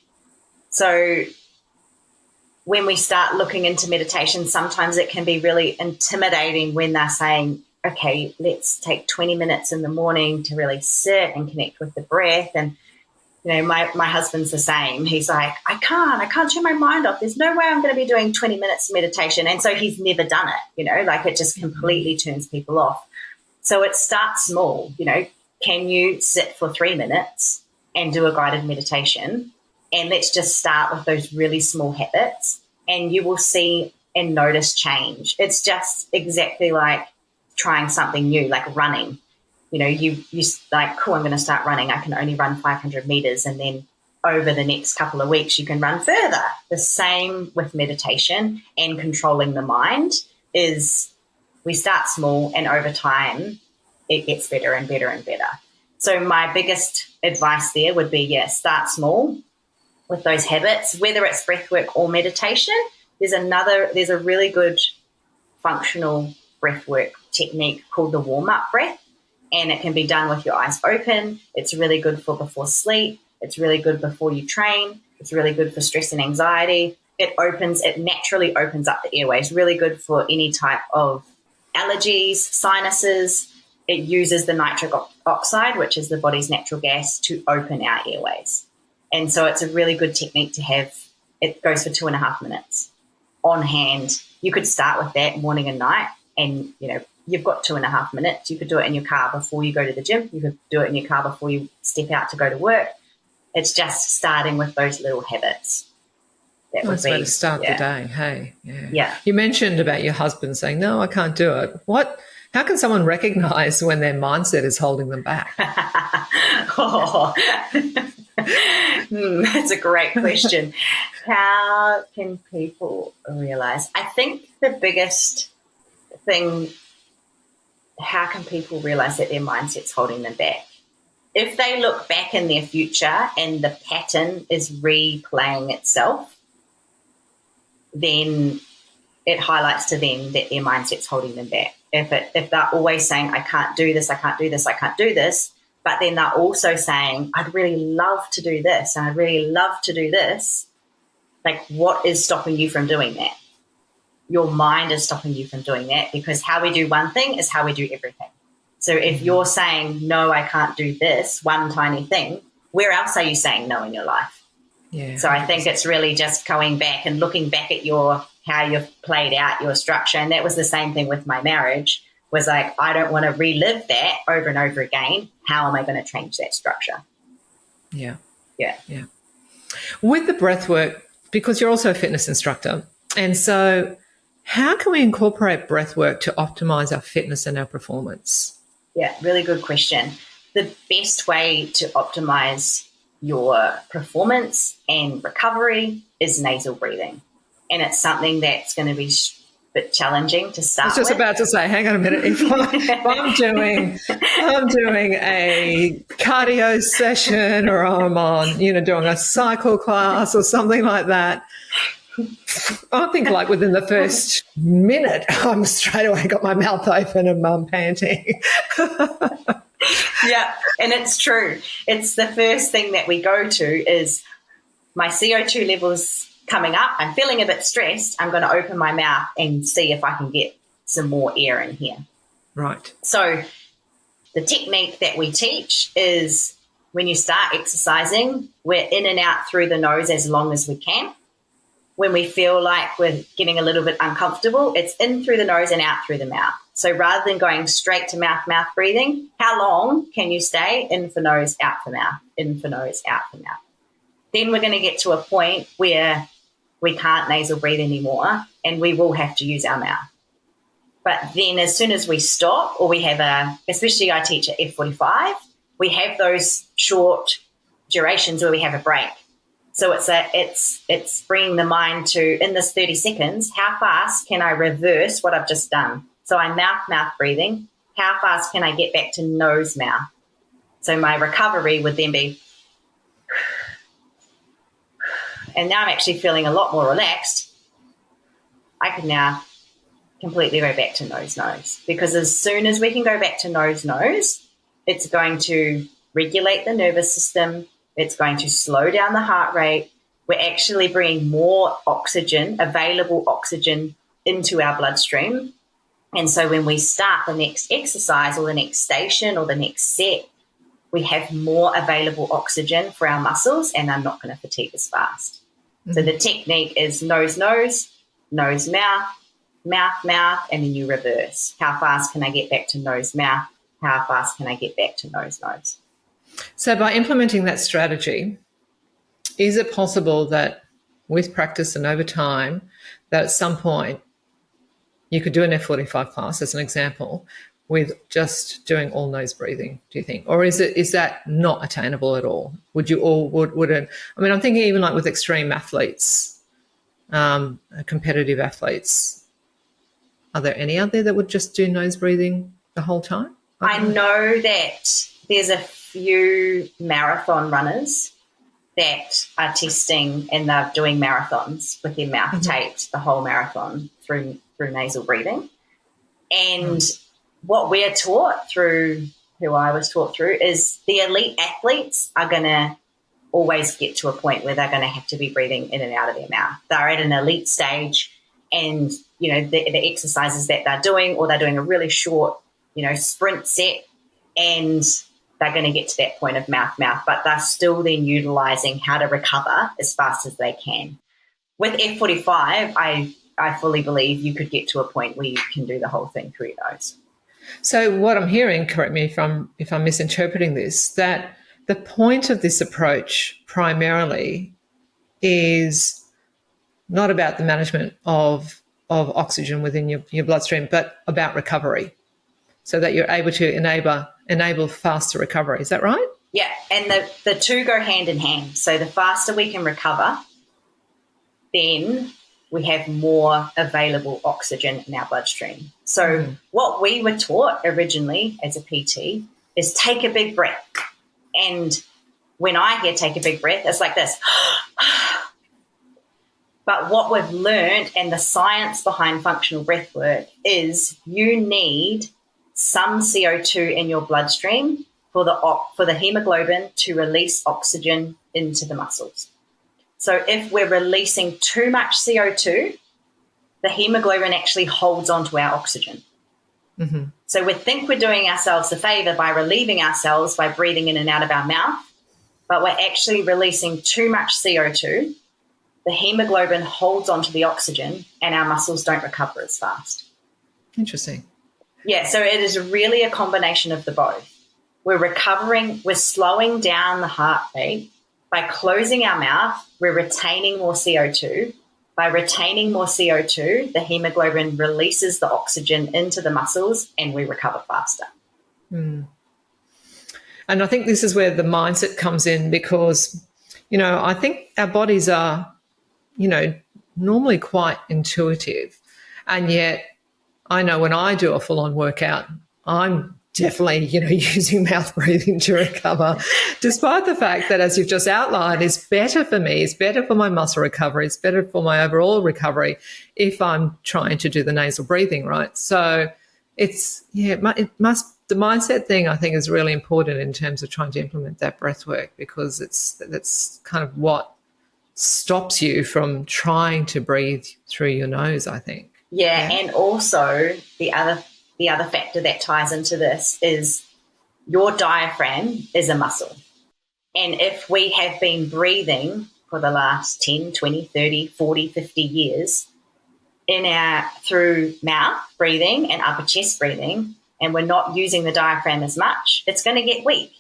So when we start looking into meditation, sometimes it can be really intimidating when they're saying, okay, let's take 20 minutes in the morning to really sit and connect with the breath. And, my husband's the same. He's like, I can't turn my mind off. There's no way I'm going to be doing 20 minutes of meditation. And so he's never done it, like it just completely turns people off. So it starts small, can you sit for 3 minutes and do a guided meditation? And let's just start with those really small habits and you will see and notice change. It's just exactly like trying something new, like running. You like, cool, I'm going to start running. I can only run 500 meters. And then over the next couple of weeks, you can run further. The same with meditation and controlling the mind is we start small and over time it gets better and better and better. So my biggest advice there would be, start small with those habits, whether it's breathwork or meditation. There's a really good functional breathwork technique called the warm-up breath, and it can be done with your eyes open. It's really good for before sleep. It's really good before you train. It's really good for stress and anxiety. It naturally opens up the airways, really good for any type of allergies, sinuses. It uses the nitric oxide, which is the body's natural gas, to open our airways. And so it's a really good technique to have. It goes for 2.5 minutes on hand. You could start with that morning and night, and you've got 2.5 minutes. You could do it in your car before you go to the gym. You could do it in your car before you step out to go to work. It's just starting with those little habits. That's way to start the day. Hey, yeah. You mentioned about your husband saying, "No, I can't do it." How can someone recognize when their mindset is holding them back? That's a great question. How can people realize? I think the biggest thing, how can people realize that their mindset's holding them back? If they look back in their future and the pattern is replaying itself, then it highlights to them that their mindset's holding them back. If they're always saying, I can't do this, I can't do this, I can't do this, but then they're also saying, I'd really love to do this and I'd really love to do this, like what is stopping you from doing that? Your mind is stopping you from doing that, because how we do one thing is how we do everything. So if you're saying, no, I can't do this one tiny thing, where else are you saying no in your life? Yeah. So I think it's really just going back and looking back at how you've played out your structure. And that was the same thing with my marriage, was like, I don't want to relive that over and over again. How am I going to change that structure? Yeah. Yeah. Yeah. With the breath work, because you're also a fitness instructor, and so how can we incorporate breath work to optimize our fitness and our performance? Yeah, really good question. The best way to optimize your performance and recovery is nasal breathing. And it's something that's going to be a bit challenging to start with. I was just about to say, hang on a minute. If I'm doing a cardio session, or I'm on, doing a cycle class or something like that, I think like within the first minute, I'm straight away got my mouth open and I'm panting. Yeah, and it's true. It's the first thing that we go to is my CO2 levels coming up. I'm feeling a bit stressed. I'm going to open my mouth and see if I can get some more air in here. Right. So the technique that we teach is when you start exercising, we're in and out through the nose as long as we can. When we feel like we're getting a little bit uncomfortable, it's in through the nose and out through the mouth. So rather than going straight to mouth breathing, how long can you stay in for nose, out for mouth, in for nose, out for mouth? Then we're going to get to a point where we can't nasal breathe anymore and we will have to use our mouth. But then as soon as we stop, or we have especially I teach at F45, we have those short durations where we have a break. So it's bringing the mind to, in this 30 seconds, how fast can I reverse what I've just done? So I'm mouth breathing. How fast can I get back to nose mouth? So my recovery would then be, and now I'm actually feeling a lot more relaxed. I can now completely go back to nose, because as soon as we can go back to nose, it's going to regulate the nervous system. It's going to slow down the heart rate. We're actually bringing more oxygen, available oxygen, into our bloodstream. And so when we start the next exercise or the next station or the next set, we have more available oxygen for our muscles and are not going to fatigue as fast. Mm-hmm. So the technique is nose, mouth, mouth, and then you reverse. How fast can I get back to nose, mouth? How fast can I get back to nose? So by implementing that strategy, is it possible that with practice and over time, that at some point you could do an F45 class, as an example, with just doing all nose breathing, do you think? Or is that not attainable at all? Would you all, would it, I mean, I'm thinking even like with extreme athletes, competitive athletes, are there any out there that would just do nose breathing the whole time? I know that there's a few marathon runners that are testing, and they're doing marathons with their mouth taped the whole marathon through nasal breathing. And what we're taught through, who I was taught through, is the elite athletes are going to always get to a point where they're going to have to be breathing in and out of their mouth. They're at an elite stage, and, you know, the exercises that they're doing, or they're doing a really short, you know, sprint set, and they're going to get to that point of mouth, but they're still then utilizing how to recover as fast as they can. With F45, I fully believe you could get to a point where you can do the whole thing through your nose. So what I'm hearing, correct me if I'm misinterpreting this, that the point of this approach primarily is not about the management of oxygen within your bloodstream, but about recovery, so that you're able to enable faster recovery. Is that right? Yeah, and the two go hand in hand. So the faster we can recover, then we have more available oxygen in our bloodstream. So what we were taught originally as a PT is take a big breath. And when I hear take a big breath, it's like this. But what we've learned, and the science behind functional breath work, is you need some CO2 in your bloodstream for the hemoglobin to release oxygen into the muscles. So if we're releasing too much CO2, the hemoglobin actually holds onto our oxygen. Mm-hmm. So we think we're doing ourselves a favor by relieving ourselves by breathing in and out of our mouth, but we're actually releasing too much CO2. The hemoglobin holds onto the oxygen, and our muscles don't recover as fast. Interesting. Yeah, so it is really a combination of the both. We're recovering, we're slowing down the heart rate. By closing our mouth, we're retaining more CO2. By retaining more CO2, the hemoglobin releases the oxygen into the muscles, and we recover faster. Mm. And I think this is where the mindset comes in, because, you know, I think our bodies are, you know, normally quite intuitive. And yet I know when I do a full-on workout, I'm definitely, you know, using mouth breathing to recover, despite the fact that, as you've just outlined, it's better for me, it's better for my muscle recovery, it's better for my overall recovery if I'm trying to do the nasal breathing, right? So it's, yeah, the mindset thing, I think, is really important in terms of trying to implement that breath work, because that's kind of what stops you from trying to breathe through your nose, I think. Yeah, and also the other factor that ties into this is your diaphragm is a muscle. And if we have been breathing for the last 10, 20, 30, 40, 50 years through mouth breathing and upper chest breathing, and we're not using the diaphragm as much, it's going to get weak.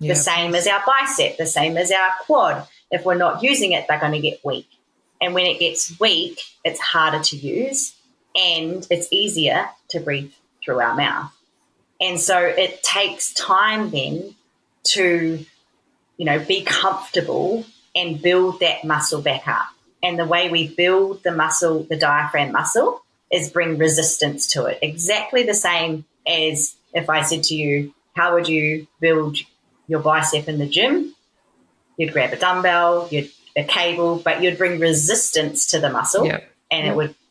The same as our bicep, the same as our quad. If we're not using it, they're going to get weak. And when it gets weak, it's harder to use, and it's easier to breathe through our mouth. And so it takes time then to, you know, be comfortable and build that muscle back up. And the way we build the muscle, the diaphragm muscle, is bring resistance to it. Exactly the same as if I said to you, how would you build your bicep in the gym? You'd grab a dumbbell, a cable, but you'd bring resistance to the muscle, and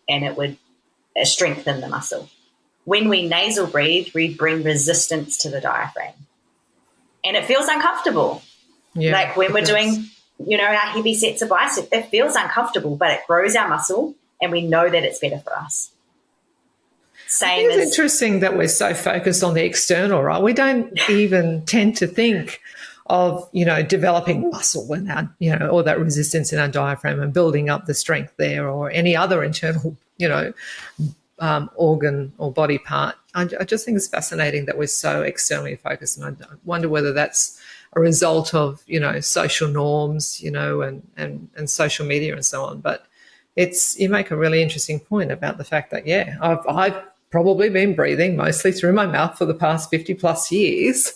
it would strengthen the muscle. When we nasal breathe, we bring resistance to the diaphragm, and it feels uncomfortable. Like when we're doing, our heavy sets of bicep, it feels uncomfortable, but it grows our muscle, and we know that it's better for us. It's interesting that we're so focused on the external, right? We don't even tend to think of, developing muscle in our, or that resistance in our diaphragm and building up the strength there, or any other internal, organ or body part. I just think it's fascinating that we're so externally focused, and I wonder whether that's a result of, social norms, and social media and so on. But you make a really interesting point about the fact that, I've probably been breathing mostly through my mouth for the past 50 plus years,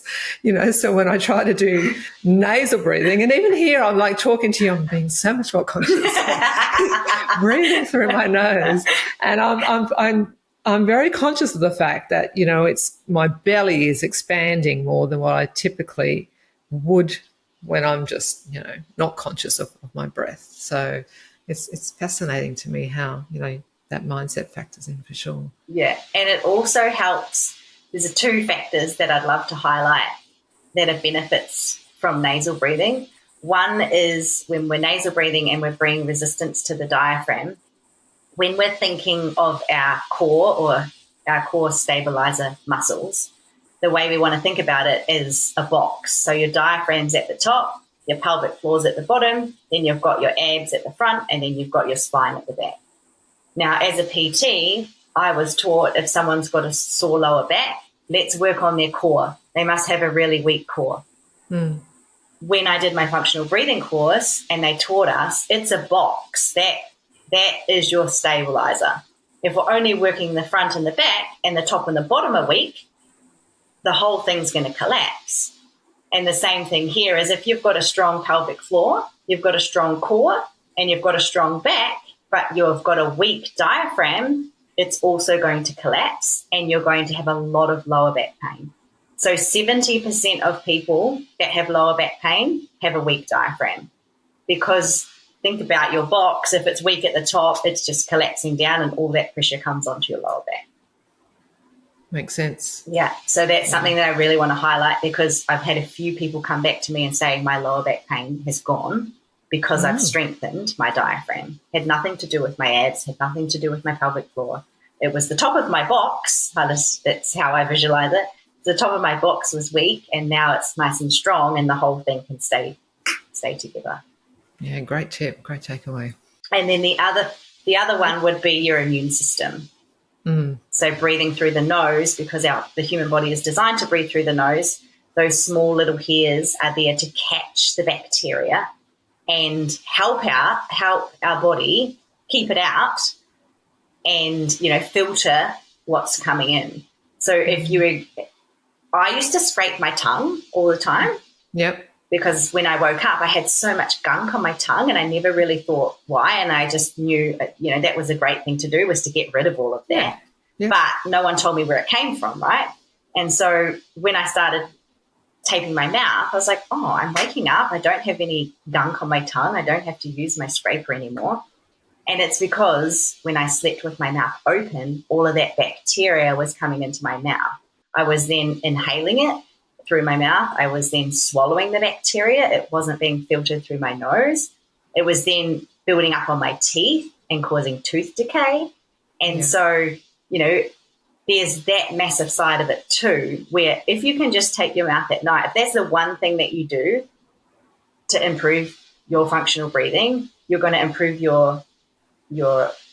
so when I try to do nasal breathing, and even here I'm like talking to you, I'm being so much more conscious of breathing through my nose, and I'm very conscious of the fact that, it's my belly is expanding more than what I typically would when I'm just, not conscious of my breath. So it's fascinating to me how, that mindset factors in for sure. Yeah, and it also helps. There's two factors that I'd love to highlight that are benefits from nasal breathing. One is when we're nasal breathing and we're bringing resistance to the diaphragm, when we're thinking of our core or our core stabilizer muscles, the way we want to think about it is a box. So your diaphragm's at the top, your pelvic floor's at the bottom, then you've got your abs at the front, and then you've got your spine at the back. Now, as a PT, I was taught if someone's got a sore lower back, let's work on their core. They must have a really weak core. When I did my functional breathing course and they taught us, it's a box. That is your stabilizer. If we're only working the front and the back and the top and the bottom are weak, the whole thing's going to collapse. And the same thing here is if you've got a strong pelvic floor, you've got a strong core, and you've got a strong back, but you've got a weak diaphragm, it's also going to collapse, and you're going to have a lot of lower back pain. So 70% of people that have lower back pain have a weak diaphragm, because think about your box. If it's weak at the top, it's just collapsing down, and all that pressure comes onto your lower back. Makes sense. Yeah, so that's something that I really want to highlight, because I've had a few people come back to me and say my lower back pain has gone because I've strengthened my diaphragm. Had nothing to do with my abs, had nothing to do with my pelvic floor. It was the top of my box. That's how I visualize it. The top of my box was weak, and now it's nice and strong, and the whole thing can stay together. Yeah, great tip, great takeaway. And then the other one would be your immune system. So breathing through the nose, because the human body is designed to breathe through the nose. Those small little hairs are there to catch the bacteria and help our body keep it out and, filter what's coming in. So I used to scrape my tongue all the time. Yep. Because when I woke up, I had so much gunk on my tongue, and I never really thought why. And I just knew, that was a great thing to do, was to get rid of all of that. Yeah. But no one told me where it came from, right? And so when I started taping my mouth, I was like, oh, I'm waking up. I don't have any gunk on my tongue. I don't have to use my scraper anymore. And it's because when I slept with my mouth open, all of that bacteria was coming into my mouth. I was then inhaling it through my mouth. I was then swallowing the bacteria. It wasn't being filtered through my nose. It was then building up on my teeth and causing tooth decay. And so, there's that massive side of it too, where if you can just take your mouth at night, if that's the one thing that you do to improve your functional breathing, you're going to improve your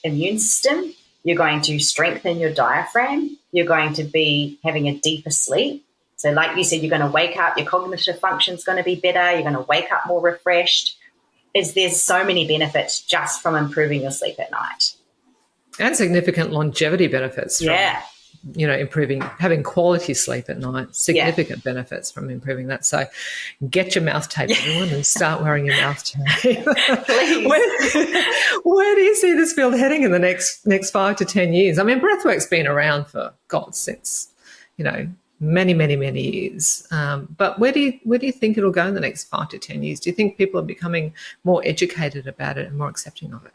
immune system. You're going to strengthen your diaphragm. You're going to be having a deeper sleep. So like you said, you're going to wake up, your cognitive function is going to be better, you're going to wake up more refreshed. There's so many benefits just from improving your sleep at night. And significant longevity benefits. Yeah. improving, having quality sleep at night, significant benefits from improving that. So get your mouth tape, everyone, and start wearing your mouth tape. Please. Where do you see this field heading in the next 5 to 10 years? I mean, breathwork's been around for, since, many, many, many years. But where do you think it'll go in the next 5 to 10 years? Do you think people are becoming more educated about it and more accepting of it?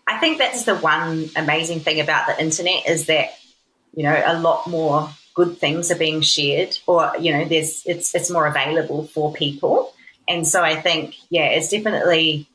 I think that's the one amazing thing about the internet, is that, a lot more good things are being shared, or, it's more available for people. And so I think, it's definitely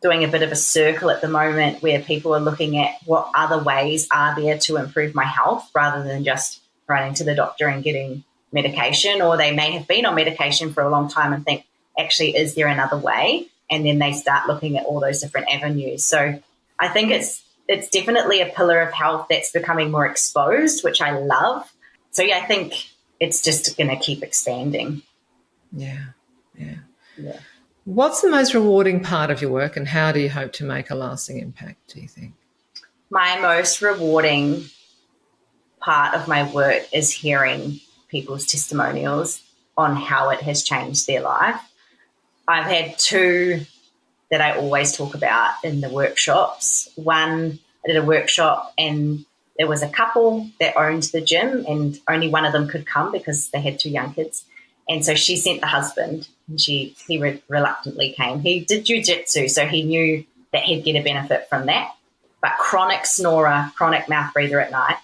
doing a bit of a circle at the moment where people are looking at what other ways are there to improve my health, rather than just running to the doctor and getting medication. Or they may have been on medication for a long time and think, actually, is there another way? And then they start looking at all those different avenues. So I think it's definitely a pillar of health that's becoming more exposed, which I love. So, I think it's just going to keep expanding. Yeah. What's the most rewarding part of your work, and how do you hope to make a lasting impact, do you think? My most rewarding part of my work is hearing people's testimonials on how it has changed their life. I've had 2 that I always talk about in the workshops. One, I did a workshop and there was a couple that owned the gym, and only one of them could come because they had 2 young kids. And so she sent the husband, and he reluctantly came. He did jiu-jitsu, so he knew that he'd get a benefit from that. But chronic snorer, chronic mouth breather at night.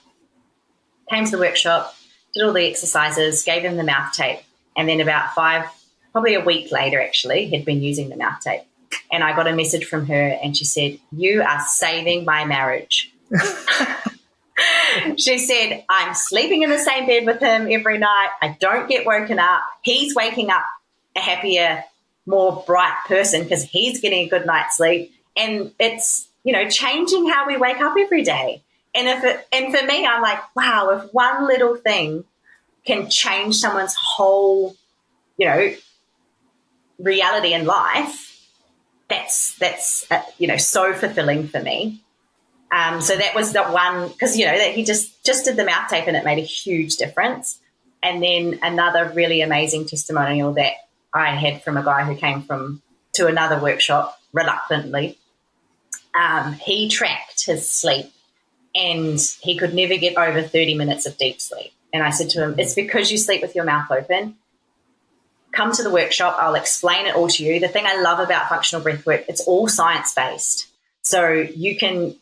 Came to the workshop, did all the exercises, gave him the mouth tape, and then about probably a week later actually, he'd been using the mouth tape. And I got a message from her, and she said, "You are saving my marriage." She said, "I'm sleeping in the same bed with him every night. I don't get woken up. He's waking up a happier, more bright person because he's getting a good night's sleep. And it's, changing how we wake up every day." And for me, I'm like, wow, if one little thing can change someone's whole, reality in life, that's so fulfilling for me. So that was the one, because, that he just did the mouth tape and it made a huge difference. And then another really amazing testimonial that I had from a guy who came to another workshop reluctantly. He tracked his sleep and he could never get over 30 minutes of deep sleep. And I said to him, "It's because you sleep with your mouth open. Come to the workshop. I'll explain it all to you." The thing I love about functional breathwork, it's all science-based. So you can,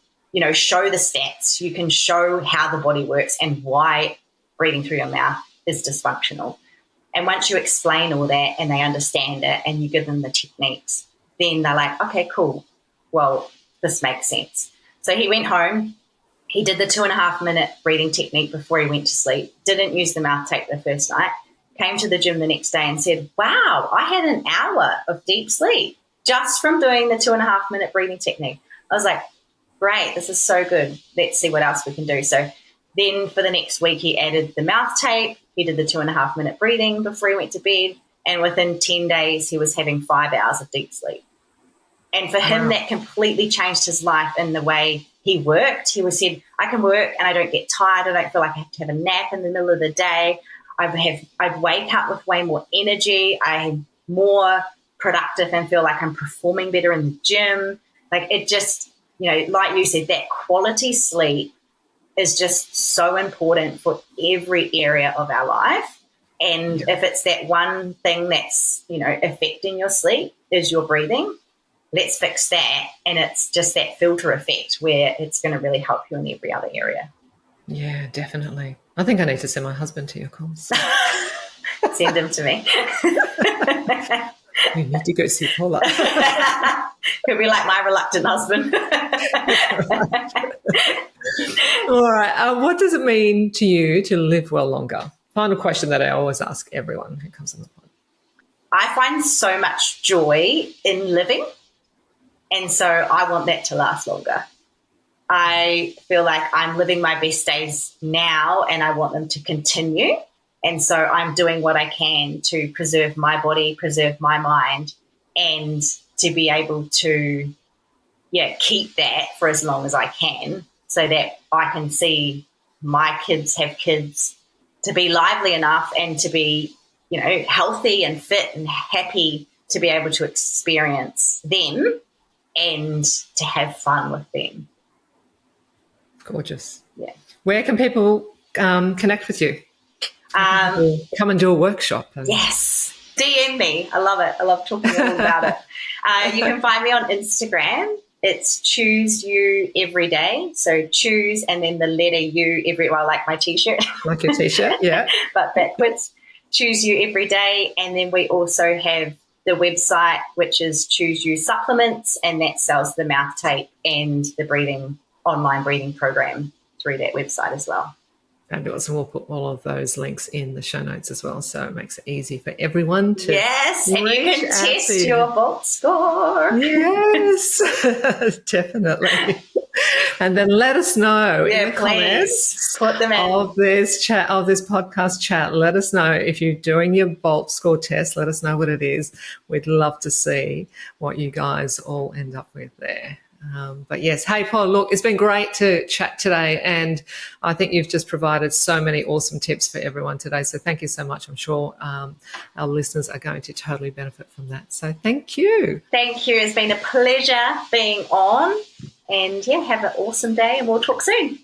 show the stats. You can show how the body works and why breathing through your mouth is dysfunctional. And once you explain all that and they understand it and you give them the techniques, then they're like, okay, cool. Well, this makes sense. So he went home. He did the 2.5-minute breathing technique before he went to sleep. Didn't use the mouth tape the first night. Came to the gym the next day and said, "Wow, I had an hour of deep sleep just from doing the 2.5-minute breathing technique." I was like, great, this is so good. Let's see what else we can do. So then for the next week, he added the mouth tape. He did the 2.5-minute breathing before he went to bed. And within 10 days, he was having 5 hours of deep sleep. And for him, that completely changed his life in the way he worked. He said, "I can work and I don't get tired. I don't feel like I have to have a nap in the middle of the day. I'd wake up with way more energy. I'm more productive and feel like I'm performing better in the gym." Like it just, like you said, that quality sleep is just so important for every area of our life. And if it's that one thing that's, affecting your sleep is your breathing, let's fix that. And it's just that filter effect where it's going to really help you in every other area. Yeah, definitely. I think I need to send my husband to your calls. Send him to me. You need to go see Paula. Could be like my reluctant husband. All right. What does it mean to you to live well longer? Final question that I always ask everyone who comes on the pod. I find so much joy in living, and so I want that to last longer. I feel like I'm living my best days now and I want them to continue. And so I'm doing what I can to preserve my body, preserve my mind, and to be able to, keep that for as long as I can so that I can see my kids have kids to be lively enough and to be, healthy and fit and happy to be able to experience them and to have fun with them. Gorgeous. Yeah. Where can people connect with you? Come and do a workshop. Yes. DM me. I love it. I love talking all about it. You can find me on Instagram. It's Choose You Every Day. So choose and then the letter U like my T-shirt. Like your T-shirt, yeah. But backwards. Choose You Every Day. And then we also have the website, which is Choose You Supplements, and that sells the mouth tape and the online breathing program through that website as well. Fabulous. And we'll put all of those links in the show notes as well, so it makes it easy for everyone to Yes, and you can test your bolt score. Yes, definitely. And then let us know in the comments put them in. of this podcast chat. Let us know if you're doing your bolt score test. Let us know what it is. We'd love to see what you guys all end up with there. But yes, hey, Paul, look, it's been great to chat today, and I think you've just provided so many awesome tips for everyone today. So thank you so much. I'm sure our listeners are going to totally benefit from that. So thank you. Thank you. It's been a pleasure being on, and have an awesome day, and we'll talk soon.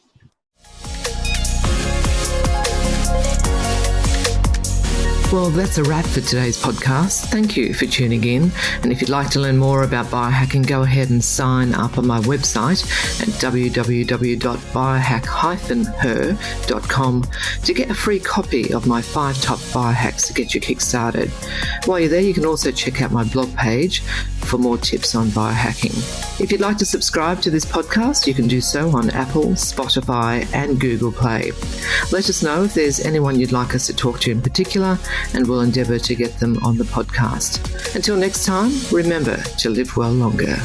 Well, that's a wrap for today's podcast. Thank you for tuning in. And if you'd like to learn more about biohacking, go ahead and sign up on my website at www.biohack-her.com to get a free copy of my 5 top biohacks to get you kick-started. While you're there, you can also check out my blog page for more tips on biohacking. If you'd like to subscribe to this podcast, you can do so on Apple, Spotify, and Google Play. Let us know if there's anyone you'd like us to talk to in particular, and we'll endeavour to get them on the podcast. Until next time, remember to live well longer.